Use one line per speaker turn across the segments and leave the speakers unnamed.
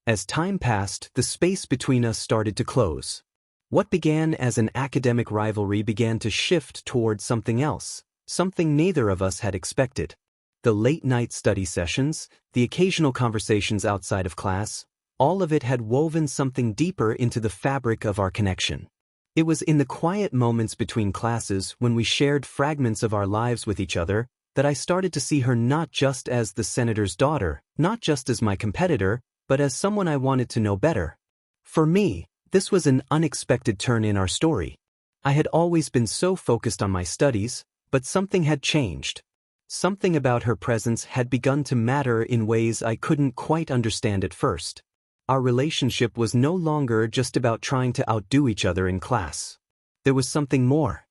As time passed, the space between us started to close. What began as an academic rivalry began to shift toward something else, something neither of us had expected. The late-night study sessions, the occasional conversations outside of class, all of it had woven something deeper into the fabric of our connection. It was in the quiet moments between classes when we shared fragments of our lives with each other that I started to see her not just as the senator's daughter, not just as my competitor, but as someone I wanted to know better. For me, this was an unexpected turn in our story. I had always been so focused on my studies, but something had changed. Something about her presence had begun to matter in ways I couldn't quite understand at first. Our relationship was no longer just about trying to outdo each other in class. There was something more.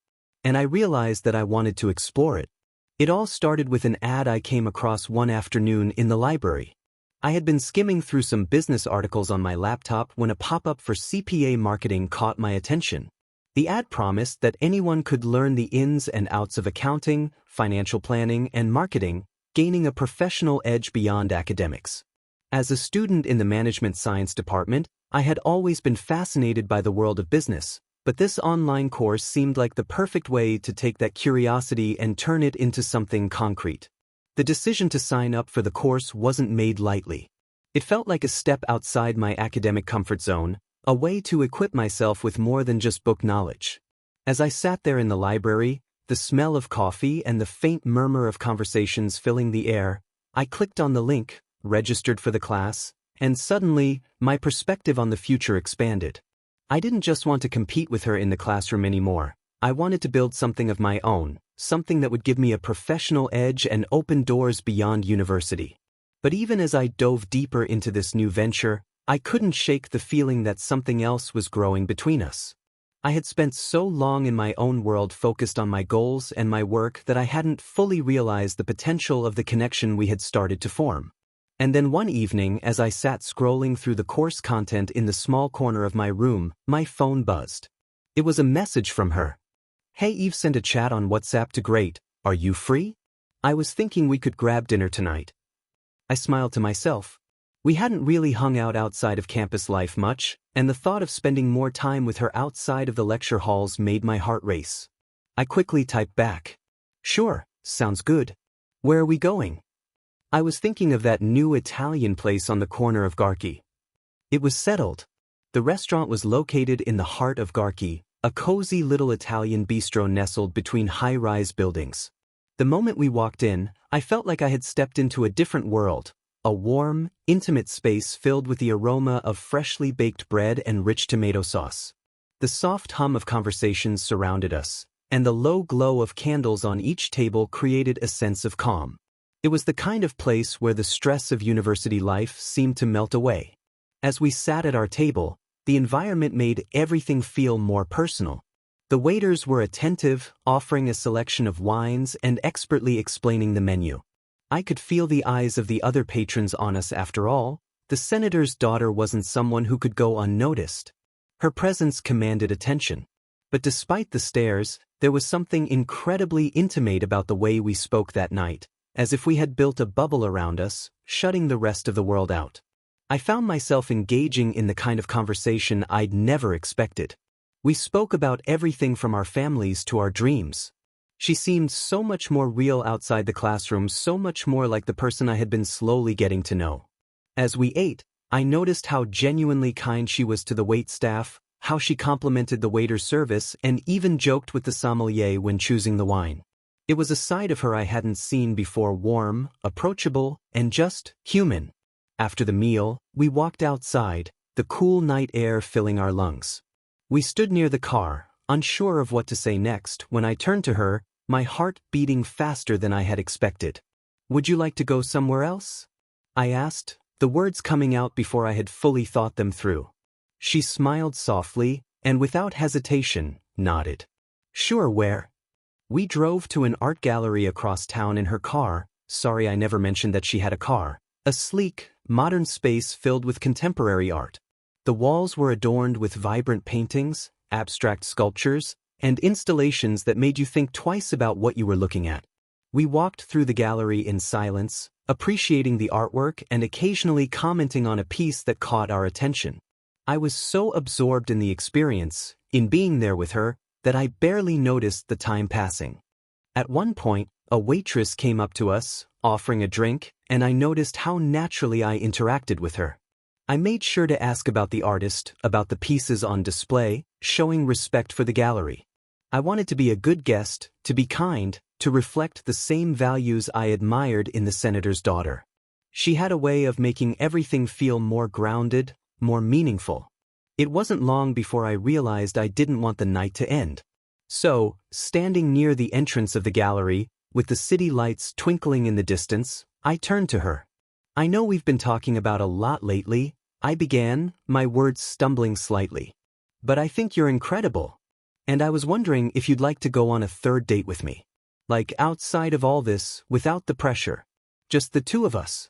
And I realized that I wanted to explore it. It all started with an ad I came across one afternoon in the library. I had been skimming through some business articles on my laptop when a pop-up for CPA marketing caught my attention. The ad promised that anyone could learn the ins and outs of accounting, financial planning, and marketing, gaining a professional edge beyond academics. As a student in the management science department, I had always been fascinated by the world of business, but this online course seemed like the perfect way to take that curiosity and turn it into something concrete. The decision to sign up for the course wasn't made lightly. It felt like a step outside my academic comfort zone, a way to equip myself with more than just book knowledge. As I sat there in the library, the smell of coffee and the faint murmur of conversations filling the air, I clicked on the link, registered for the class, and suddenly, my perspective on the future expanded. I didn't just want to compete with her in the classroom anymore. I wanted to build something of my own, something that would give me a professional edge and open doors beyond university. But even as I dove deeper into this new venture, I couldn't shake the feeling that something else was growing between us. I had spent so long in my own world focused on my goals and my work that I hadn't fully realized the potential of the connection we had started to form. And then one evening, as I sat scrolling through the course content in the small corner of my room, my phone buzzed. It was a message from her. "Hey Eve, sent a chat on WhatsApp to great. Are you free? I was thinking we could grab dinner tonight." I smiled to myself. We hadn't really hung out outside of campus life much, and the thought of spending more time with her outside of the lecture halls made my heart race. I quickly typed back. "Sure, sounds good. Where are we going?" I was thinking of that new Italian place on the corner of Garki. It was settled. The restaurant was located in the heart of Garki, a cozy little Italian bistro nestled between high-rise buildings. The moment we walked in, I felt like I had stepped into a different world, a warm, intimate space filled with the aroma of freshly baked bread and rich tomato sauce. The soft hum of conversations surrounded us, and the low glow of candles on each table created a sense of calm. It was the kind of place where the stress of university life seemed to melt away. As we sat at our table, the environment made everything feel more personal. The waiters were attentive, offering a selection of wines and expertly explaining the menu. I could feel the eyes of the other patrons on us after all. The senator's daughter wasn't someone who could go unnoticed. Her presence commanded attention. But despite the stares, there was something incredibly intimate about the way we spoke that night, as if we had built a bubble around us, shutting the rest of the world out. I found myself engaging in the kind of conversation I'd never expected. We spoke about everything from our families to our dreams. She seemed so much more real outside the classroom, so much more like the person I had been slowly getting to know. As we ate, I noticed how genuinely kind she was to the waitstaff, how she complimented the waiter's service, and even joked with the sommelier when choosing the wine. It was a side of her I hadn't seen before, warm, approachable, and just human. After the meal, we walked outside, the cool night air filling our lungs. We stood near the car, unsure of what to say next, when I turned to her, my heart beating faster than I had expected. "Would you like to go somewhere else?" I asked, the words coming out before I had fully thought them through. She smiled softly, and without hesitation, nodded. "Sure, where?" We drove to an art gallery across town in her car. Sorry I never mentioned that she had a car. A sleek, modern space filled with contemporary art. The walls were adorned with vibrant paintings, abstract sculptures, and installations that made you think twice about what you were looking at. We walked through the gallery in silence, appreciating the artwork and occasionally commenting on a piece that caught our attention. I was so absorbed in the experience, in being there with her, that I barely noticed the time passing. At one point, a waitress came up to us, offering a drink, and I noticed how naturally I interacted with her. I made sure to ask about the artist, about the pieces on display, showing respect for the gallery. I wanted to be a good guest, to be kind, to reflect the same values I admired in the senator's daughter. She had a way of making everything feel more grounded, more meaningful. It wasn't long before I realized I didn't want the night to end. So, standing near the entrance of the gallery, with the city lights twinkling in the distance, I turned to her. "I know we've been talking about a lot lately," I began, my words stumbling slightly. "But I think you're incredible. And I was wondering if you'd like to go on a third date with me. Like outside of all this, without the pressure. Just the two of us."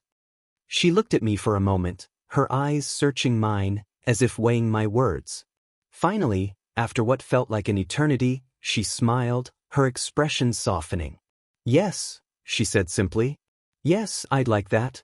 She looked at me for a moment, her eyes searching mine, as if weighing my words. Finally, after what felt like an eternity, she smiled, her expression softening. "Yes," she said simply. "Yes, I'd like that."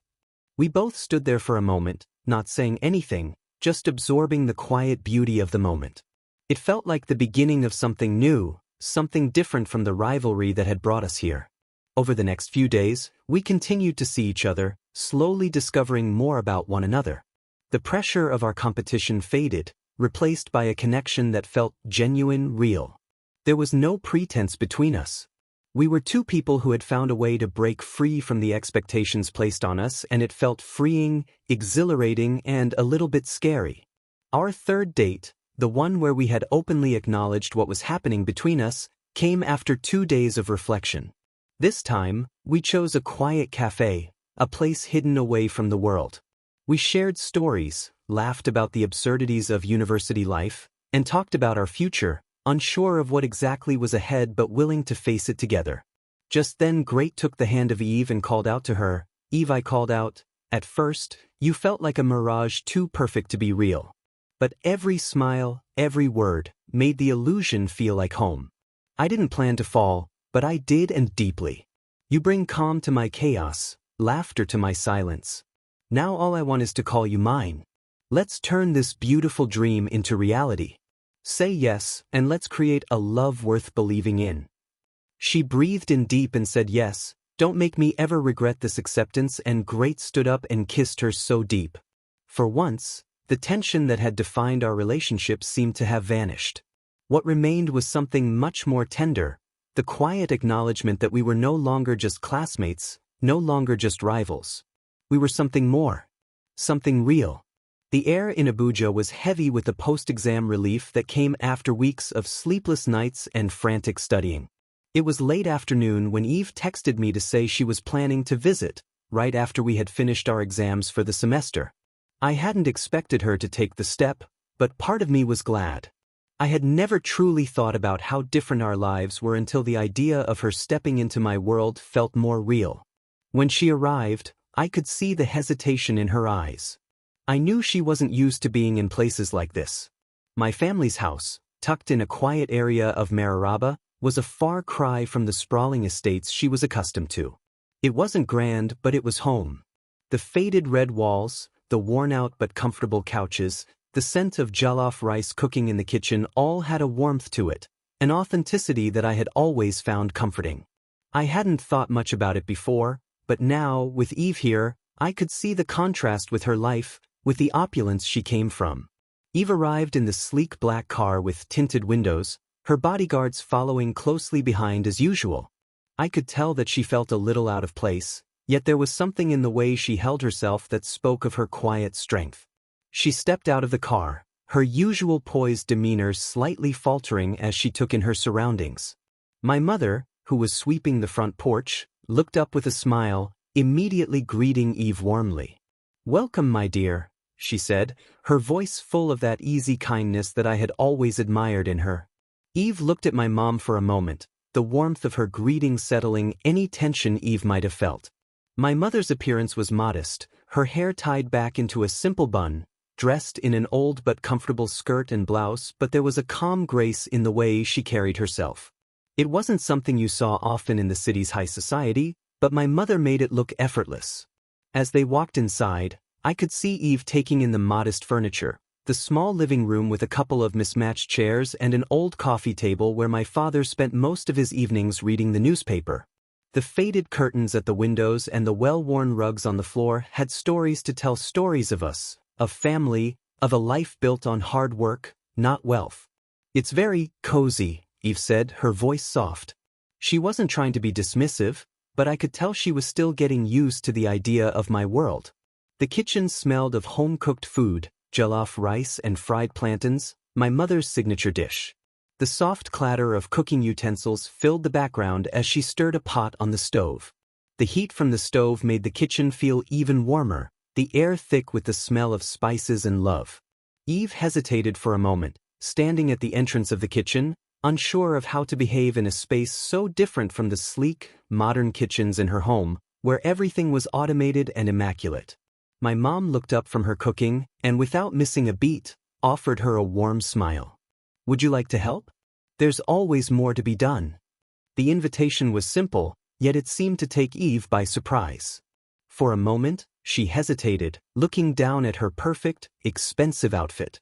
We both stood there for a moment, not saying anything, just absorbing the quiet beauty of the moment. It felt like the beginning of something new, something different from the rivalry that had brought us here. Over the next few days, we continued to see each other, slowly discovering more about one another. The pressure of our competition faded, replaced by a connection that felt genuine, real. There was no pretense between us. We were two people who had found a way to break free from the expectations placed on us, and it felt freeing, exhilarating, and a little bit scary. Our third date, the one where we had openly acknowledged what was happening between us, came after 2 days of reflection. This time, we chose a quiet cafe, a place hidden away from the world. We shared stories, laughed about the absurdities of university life, and talked about our future, unsure of what exactly was ahead but willing to face it together. Just then Great took the hand of Eve and called out to her. "Eve," I called out, "at first, you felt like a mirage too perfect to be real. But every smile, every word, made the illusion feel like home. I didn't plan to fall, but I did, and deeply. You bring calm to my chaos, laughter to my silence. Now all I want is to call you mine. Let's turn this beautiful dream into reality. Say yes, and let's create a love worth believing in." She breathed in deep and said yes. "Don't make me ever regret this acceptance," and Great stood up and kissed her so deep. For once, the tension that had defined our relationship seemed to have vanished. What remained was something much more tender, the quiet acknowledgement that we were no longer just classmates, no longer just rivals. We were something more. Something real. The air in Abuja was heavy with the post-exam relief that came after weeks of sleepless nights and frantic studying. It was late afternoon when Eve texted me to say she was planning to visit, right after we had finished our exams for the semester. I hadn't expected her to take the step, but part of me was glad. I had never truly thought about how different our lives were until the idea of her stepping into my world felt more real. When she arrived, I could see the hesitation in her eyes. I knew she wasn't used to being in places like this. My family's house, tucked in a quiet area of Mararaba, was a far cry from the sprawling estates she was accustomed to. It wasn't grand, but it was home. The faded red walls, the worn-out but comfortable couches, the scent of jollof rice cooking in the kitchen all had a warmth to it, an authenticity that I had always found comforting. I hadn't thought much about it before, but now, with Eve here, I could see the contrast with her life, with the opulence she came from. Eve arrived in the sleek black car with tinted windows, her bodyguards following closely behind as usual. I could tell that she felt a little out of place, yet there was something in the way she held herself that spoke of her quiet strength. She stepped out of the car, her usual poised demeanor slightly faltering as she took in her surroundings. My mother, who was sweeping the front porch, looked up with a smile, immediately greeting Eve warmly. "Welcome, my dear," she said, her voice full of that easy kindness that I had always admired in her. Eve looked at my mom for a moment, the warmth of her greeting settling any tension Eve might have felt. My mother's appearance was modest, her hair tied back into a simple bun, dressed in an old but comfortable skirt and blouse, but there was a calm grace in the way she carried herself. It wasn't something you saw often in the city's high society, but my mother made it look effortless. As they walked inside, I could see Eve taking in the modest furniture, the small living room with a couple of mismatched chairs and an old coffee table where my father spent most of his evenings reading the newspaper. The faded curtains at the windows and the well-worn rugs on the floor had stories to tell, stories of us, of family, of a life built on hard work, not wealth. "It's very cozy," Eve said, her voice soft. She wasn't trying to be dismissive, but I could tell she was still getting used to the idea of my world. The kitchen smelled of home-cooked food, jollof rice and fried plantains, my mother's signature dish. The soft clatter of cooking utensils filled the background as she stirred a pot on the stove. The heat from the stove made the kitchen feel even warmer, the air thick with the smell of spices and love. Eve hesitated for a moment, standing at the entrance of the kitchen, unsure of how to behave in a space so different from the sleek, modern kitchens in her home, where everything was automated and immaculate. My mom looked up from her cooking and, without missing a beat, offered her a warm smile. "Would you like to help? There's always more to be done." The invitation was simple, yet it seemed to take Eve by surprise. For a moment, she hesitated, looking down at her perfect, expensive outfit.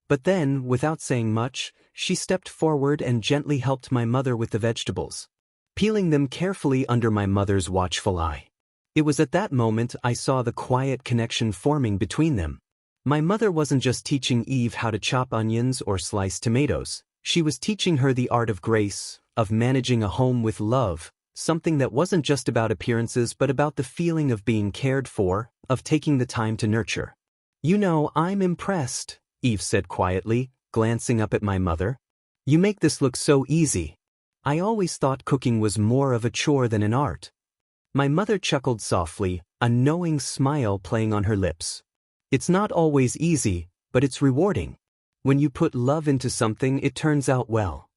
But then, without saying much, she stepped forward and gently helped my mother with the vegetables, peeling them carefully under my mother's watchful eye. It was at that moment I saw the quiet connection forming between them. My mother wasn't just teaching Eve how to chop onions or slice tomatoes. She was teaching her the art of grace, of managing a home with love, something that wasn't just about appearances but about the feeling of being cared for, of taking the time to nurture. "You know, I'm impressed," Eve said quietly, glancing up at my mother. "You make this look so easy. I always thought cooking was more of a chore than an art." My mother chuckled softly, a knowing smile playing on her lips. "It's not always easy, but it's rewarding. When you put love into something, it turns out well."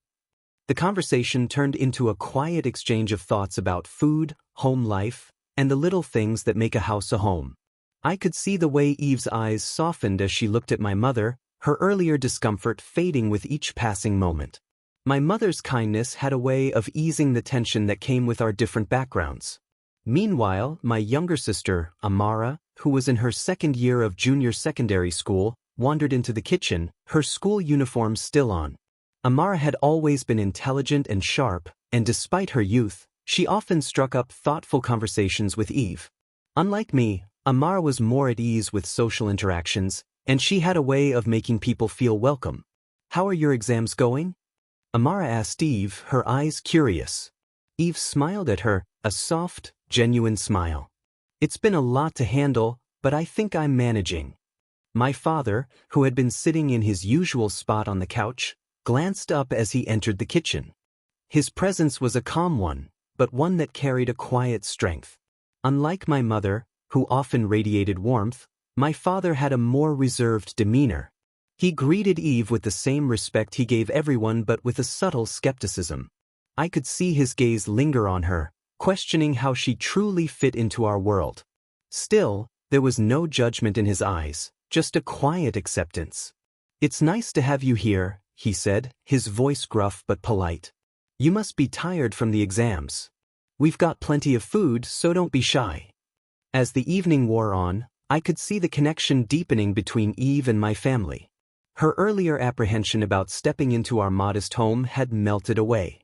The conversation turned into a quiet exchange of thoughts about food, home life, and the little things that make a house a home. I could see the way Eve's eyes softened as she looked at my mother, her earlier discomfort fading with each passing moment. My mother's kindness had a way of easing the tension that came with our different backgrounds. Meanwhile, my younger sister, Amara, who was in her second year of junior secondary school, wandered into the kitchen, her school uniform still on. Amara had always been intelligent and sharp, and despite her youth, she often struck up thoughtful conversations with Eve. Unlike me, Amara was more at ease with social interactions, and she had a way of making people feel welcome. "How are your exams going?" Amara asked Eve, her eyes curious. Eve smiled at her, a soft, genuine smile. "It's been a lot to handle, but I think I'm managing." My father, who had been sitting in his usual spot on the couch, glanced up as he entered the kitchen. His presence was a calm one, but one that carried a quiet strength. Unlike my mother, who often radiated warmth, my father had a more reserved demeanor. He greeted Eve with the same respect he gave everyone, but with a subtle skepticism. I could see his gaze linger on her, questioning how she truly fit into our world. Still, there was no judgment in his eyes, just a quiet acceptance. "It's nice to have you here," he said, his voice gruff but polite. "You must be tired from the exams. We've got plenty of food, so don't be shy." As the evening wore on, I could see the connection deepening between Eve and my family. Her earlier apprehension about stepping into our modest home had melted away.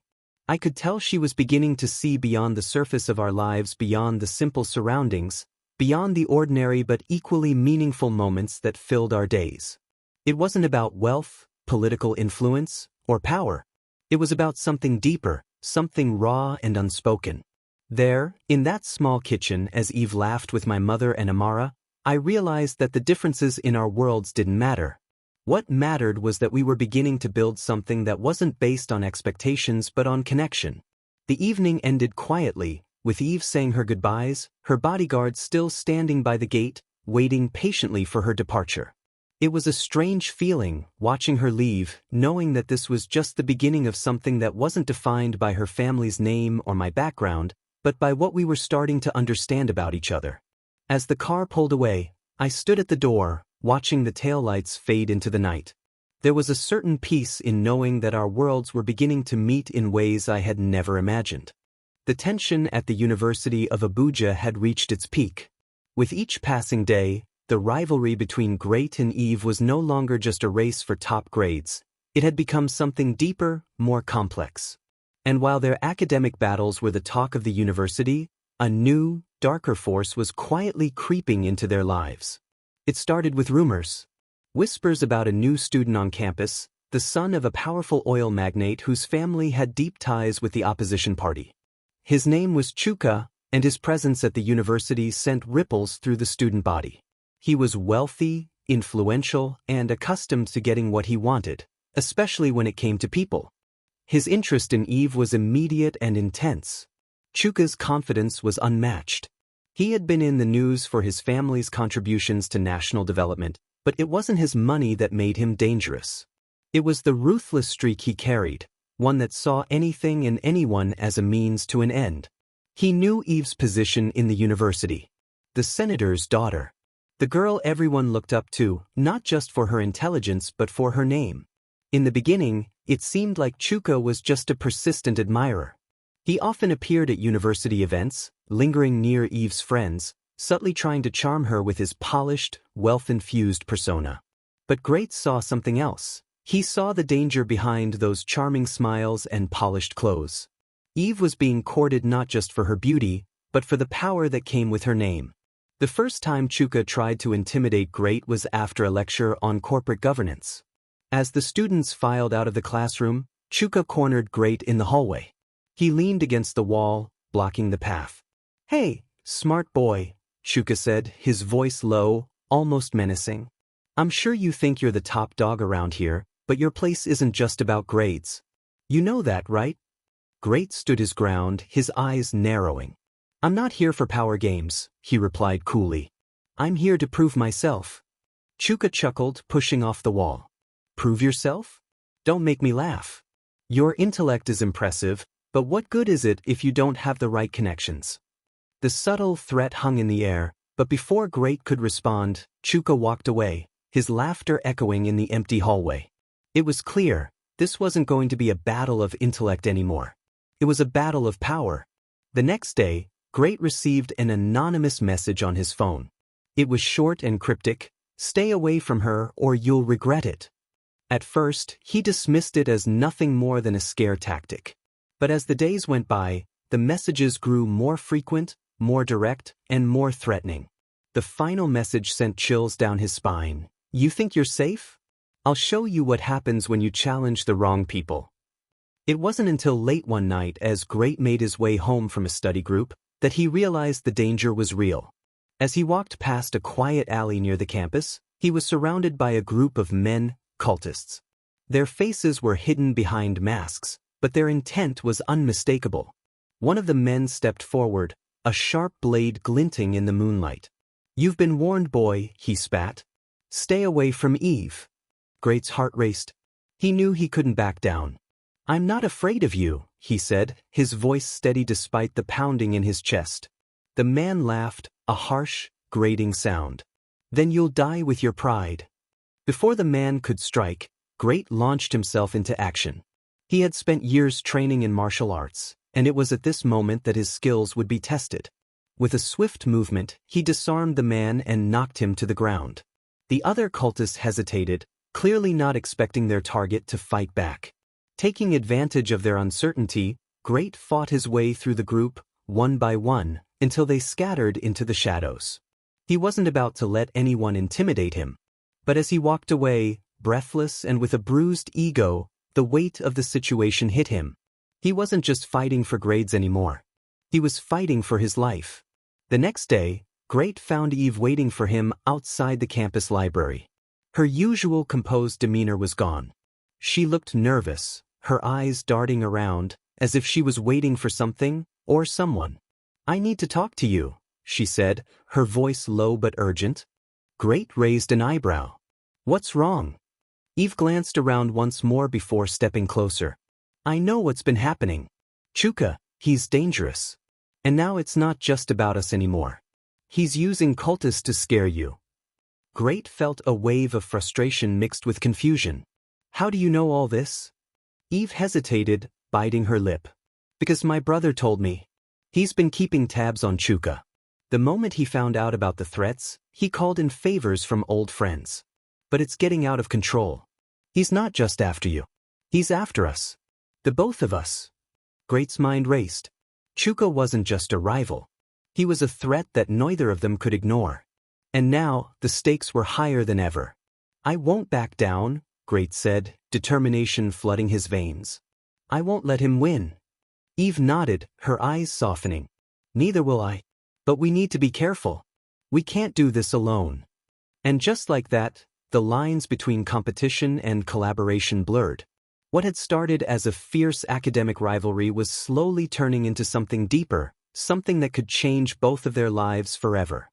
I could tell she was beginning to see beyond the surface of our lives, beyond the simple surroundings, beyond the ordinary but equally meaningful moments that filled our days. It wasn't about wealth, political influence, or power. It was about something deeper, something raw and unspoken. There, in that small kitchen, as Eve laughed with my mother and Amara, I realized that the differences in our worlds didn't matter. What mattered was that we were beginning to build something that wasn't based on expectations but on connection. The evening ended quietly, with Eve saying her goodbyes, her bodyguard still standing by the gate, waiting patiently for her departure. It was a strange feeling, watching her leave, knowing that this was just the beginning of something that wasn't defined by her family's name or my background, but by what we were starting to understand about each other. As the car pulled away, I stood at the door, watching the taillights fade into the night. There was a certain peace in knowing that our worlds were beginning to meet in ways I had never imagined. The tension at the University of Abuja had reached its peak. With each passing day, the rivalry between Great and Eve was no longer just a race for top grades. It had become something deeper, more complex. And while their academic battles were the talk of the university, a new, darker force was quietly creeping into their lives. It started with rumors. Whispers about a new student on campus, the son of a powerful oil magnate whose family had deep ties with the opposition party. His name was Chuka, and his presence at the university sent ripples through the student body. He was wealthy, influential, and accustomed to getting what he wanted, especially when it came to people. His interest in Eve was immediate and intense. Chuka's confidence was unmatched. He had been in the news for his family's contributions to national development, but it wasn't his money that made him dangerous. It was the ruthless streak he carried, one that saw anything and anyone as a means to an end. He knew Eve's position in the university. The senator's daughter. The girl everyone looked up to, not just for her intelligence but for her name. In the beginning, it seemed like Chuka was just a persistent admirer. He often appeared at university events, lingering near Eve's friends, subtly trying to charm her with his polished, wealth-infused persona. But Great saw something else. He saw the danger behind those charming smiles and polished clothes. Eve was being courted not just for her beauty, but for the power that came with her name. The first time Chuka tried to intimidate Great was after a lecture on corporate governance. As the students filed out of the classroom, Chuka cornered Great in the hallway. He leaned against the wall, blocking the path. "Hey, smart boy," Chuka said, his voice low, almost menacing. "I'm sure you think you're the top dog around here, but your place isn't just about grades. You know that, right?" Great stood his ground, his eyes narrowing. "I'm not here for power games," he replied coolly. "I'm here to prove myself." Chuka chuckled, pushing off the wall. "Prove yourself? Don't make me laugh. Your intellect is impressive, but what good is it if you don't have the right connections?" The subtle threat hung in the air, but before Great could respond, Chuka walked away, his laughter echoing in the empty hallway. It was clear, this wasn't going to be a battle of intellect anymore. It was a battle of power. The next day, Great received an anonymous message on his phone. It was short and cryptic: "Stay away from her or you'll regret it." At first, he dismissed it as nothing more than a scare tactic. But as the days went by, the messages grew more frequent, more direct, and more threatening. The final message sent chills down his spine. "You think you're safe? I'll show you what happens when you challenge the wrong people." It wasn't until late one night, as Great made his way home from a study group, that he realized the danger was real. As he walked past a quiet alley near the campus, he was surrounded by a group of men, cultists. Their faces were hidden behind masks, but their intent was unmistakable. One of the men stepped forward, a sharp blade glinting in the moonlight. "You've been warned, boy," he spat. "Stay away from Eve." Great's heart raced. He knew he couldn't back down. "I'm not afraid of you," he said, his voice steady despite the pounding in his chest. The man laughed, a harsh, grating sound. "Then you'll die with your pride." Before the man could strike, Great launched himself into action. He had spent years training in martial arts, and it was at this moment that his skills would be tested. With a swift movement, he disarmed the man and knocked him to the ground. The other cultists hesitated, clearly not expecting their target to fight back. Taking advantage of their uncertainty, Great fought his way through the group, one by one, until they scattered into the shadows. He wasn't about to let anyone intimidate him. But as he walked away, breathless and with a bruised ego, the weight of the situation hit him. He wasn't just fighting for grades anymore. He was fighting for his life. The next day, Great found Eve waiting for him outside the campus library. Her usual composed demeanor was gone. She looked nervous, her eyes darting around, as if she was waiting for something or someone. "I need to talk to you," she said, her voice low but urgent. Great raised an eyebrow. "What's wrong?" Eve glanced around once more before stepping closer. "I know what's been happening. Chuka, he's dangerous. And now it's not just about us anymore. He's using cultists to scare you." Great felt a wave of frustration mixed with confusion. How do you know all this? Eve hesitated, biting her lip. Because my brother told me. He's been keeping tabs on Chuka. The moment he found out about the threats, he called in favors from old friends. But it's getting out of control. He's not just after you. He's after us. The both of us. Great's mind raced. Chuka wasn't just a rival. He was a threat that neither of them could ignore. And now, the stakes were higher than ever. I won't back down, Great said, determination flooding his veins. I won't let him win. Eve nodded, her eyes softening. Neither will I. But we need to be careful. We can't do this alone. And just like that, the lines between competition and collaboration blurred. What had started as a fierce academic rivalry was slowly turning into something deeper, something that could change both of their lives forever.